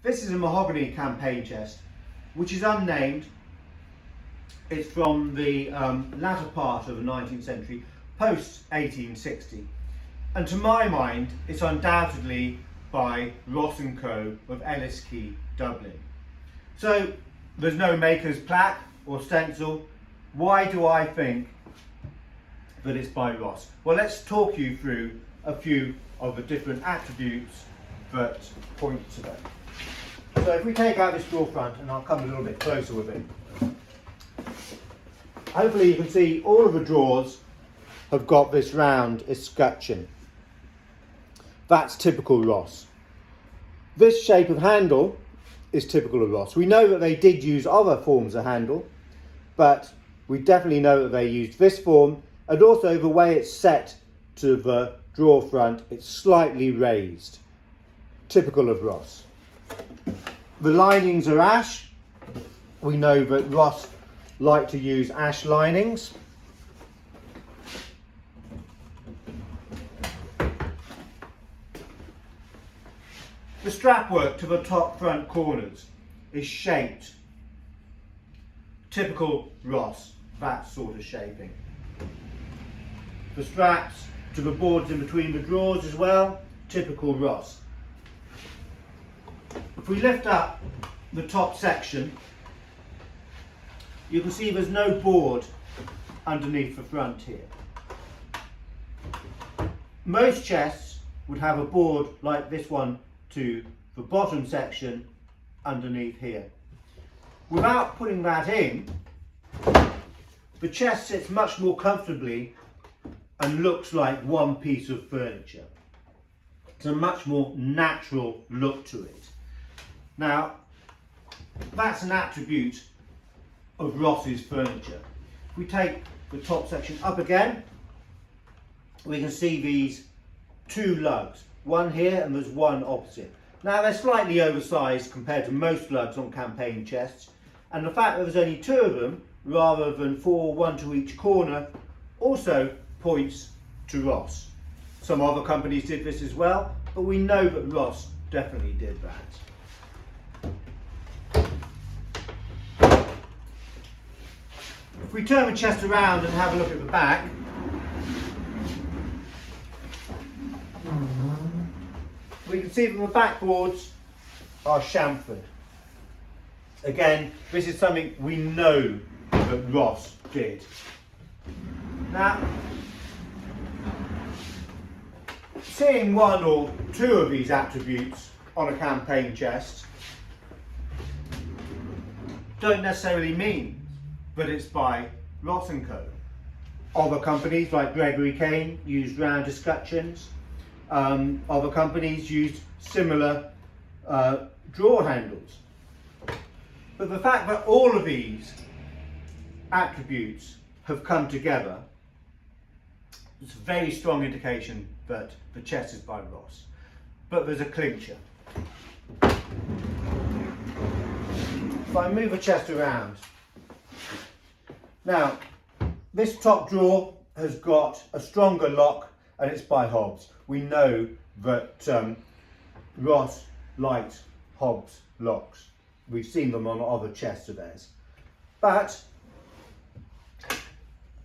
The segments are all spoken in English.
This is a mahogany campaign chest, which is unnamed. It's from the latter part of the 19th century, post 1860. And to my mind, it's undoubtedly by Ross & Co. of Ellis Quay, Dublin. So there's no maker's plaque or stencil. Why do I think that it's by Ross? Well, let's talk you through a few of the different attributes that point to them. So if we take out this drawer front, and I'll come a little bit closer with it, hopefully you can see all of the drawers have got this round escutcheon. That's typical Ross. This shape of handle is typical of Ross. We know that they did use other forms of handle, but we definitely know that they used this form, and also the way it's set to the drawer front, it's slightly raised. Typical of Ross. The linings are ash. We know that Ross like to use ash linings. The strapwork to the top front corners is shaped. Typical Ross, that sort of shaping. The straps to the boards in between the drawers as well, typical Ross. If we lift up the top section, you can see there's no board underneath the front here. Most chests would have a board like this one to the bottom section underneath here. Without putting that in, the chest sits much more comfortably and looks like one piece of furniture. It's a much more natural look to it. Now, that's an attribute of Ross's furniture. If we take the top section up again, we can see these two lugs, one here and there's one opposite. Now they're slightly oversized compared to most lugs on campaign chests, and the fact that there's only two of them rather than four, one to each corner, also points to Ross. Some other companies did this as well, but we know that Ross definitely did that. If we turn the chest around and have a look at the back, we can see that the backboards are chamfered. Again, this is something we know that Ross did. Now, seeing one or two of these attributes on a campaign chest don't necessarily mean that it's by Ross & Co. Other companies like Gregory Kane used round escutcheons. Other companies used similar drawer handles. But the fact that all of these attributes have come together is a very strong indication that the chest is by Ross. But there's a clincher. If I move the chest around, now this top drawer has got a stronger lock and it's by Hobbs. We know that Ross liked Hobbs locks. We've seen them on other chests of theirs. But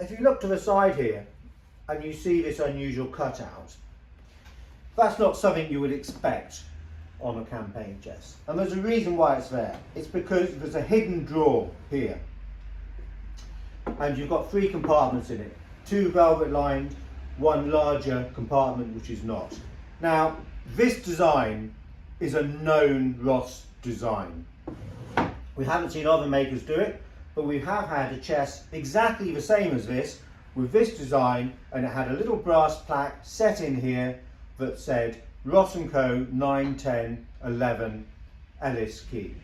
if you look to the side here and you see this unusual cutout, that's not something you would expect on a campaign chest. And there's a reason why it's there. It's because there's a hidden drawer here. And you've got three compartments in it. Two velvet lined, one larger compartment which is not. Now, this design is a known Ross design. We haven't seen other makers do it, but we have had a chest exactly the same as this, with this design, and it had a little brass plaque set in here that said Ross & Co. 91011 Ellis Quay.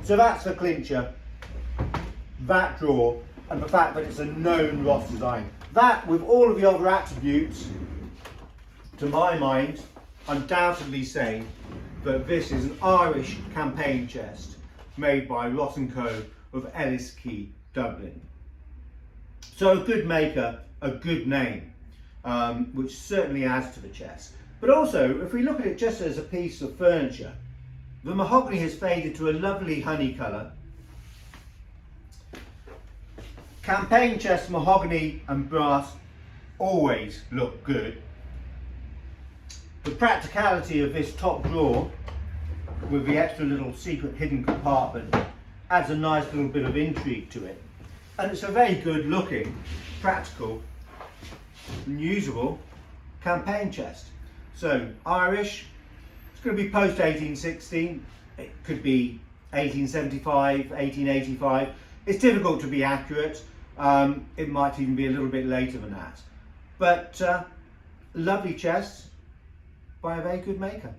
So that's the clincher, that drawer, and the fact that it's a known Ross design. That, with all of the other attributes, to my mind, undoubtedly say that this is an Irish campaign chest made by Ross & Co. of Ellis Quay, Dublin. So a good maker, a good name, which certainly adds to the chest. But also, if we look at it just as a piece of furniture, The mahogany has faded to a lovely honey colour. Campaign chest mahogany and brass always look good. The practicality of this top drawer with the extra little secret hidden compartment adds a nice little bit of intrigue to it. And it's a very good looking, practical and usable campaign chest. So Irish, it's going to be post 1816, it could be 1875, 1885. It's difficult to be accurate. It might even be a little bit later than that. But lovely chests by a very good maker.